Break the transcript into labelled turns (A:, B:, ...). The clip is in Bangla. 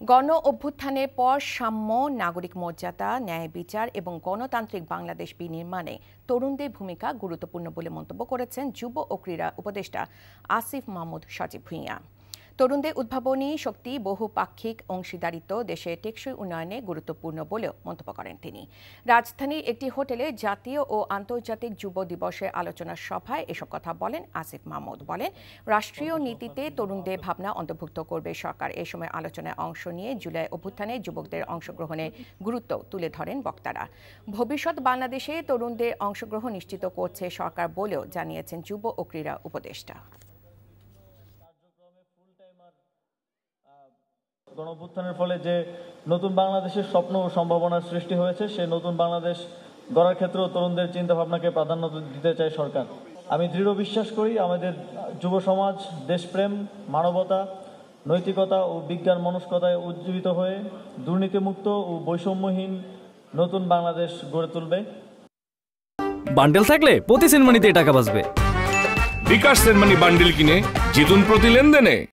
A: গণ অভ্যুত্থানের পর সাম্য, নাগরিক মর্যাদা, ন্যায় বিচার এবং গণতান্ত্রিক বাংলাদেশ বিনির্মাণে তরুণদের ভূমিকা গুরুত্বপূর্ণ বলে মন্তব্য করেছেন যুব ও ক্রীড়া উপদেষ্টা আসিফ মাহমুদ সজীব ভূঁইয়া। তরুণদের উদ্ভাবনী শক্তি, বহুপাক্ষিক অংশীদারিত্ব দেশের টেকসই উন্নয়নে গুরুত্বপূর্ণ বলেও মন্তব্য করেন তিনি। রাজধানীর একটি হোটেলে জাতীয় ও আন্তর্জাতিক যুব দিবসের আলোচনা সভায় এসব কথা বলেন আসিফ মাহমুদ। বলেন, রাষ্ট্রীয় নীতিতে তরুণদের ভাবনা অন্তর্ভুক্ত করবে সরকার। এ সময় আলোচনায় অংশ নিয়ে জুলাই অভ্যুত্থানে যুবকদের অংশগ্রহণের গুরুত্ব তুলে ধরেন বক্তারা। ভবিষ্যৎ বাংলাদেশে তরুণদের অংশগ্রহণ নিশ্চিত করছে সরকার বলেও জানিয়েছেন যুব ও ক্রীড়া উপদেষ্টা।
B: গণঅভ্যুত্থানের ফলে যে নতুন বাংলাদেশের স্বপ্ন ও সম্ভাবনার সৃষ্টি হয়েছে, সেই নতুন বাংলাদেশ গড়ার ক্ষেত্রেও তরুণদের চিন্তাভাবনাকে প্রাধান্য দিতে চায় সরকার। আমি দৃঢ় বিশ্বাস করি আমাদের যুব সমাজ দেশপ্রেম, মানবতা, নৈতিকতা ও বিজ্ঞান মনস্কতায় উজ্জীবিত হয়ে দুর্নীতিমুক্ত ও বৈষম্যহীন নতুন বাংলাদেশ গড়ে তুলবে।
C: বান্ডেল থাকলে প্রতি সেনমানিতে টাকা বাঁচবে।
D: বিকাশ সেনমানি বান্ডেল কিনে জিতুন প্রতি লেনদেনে।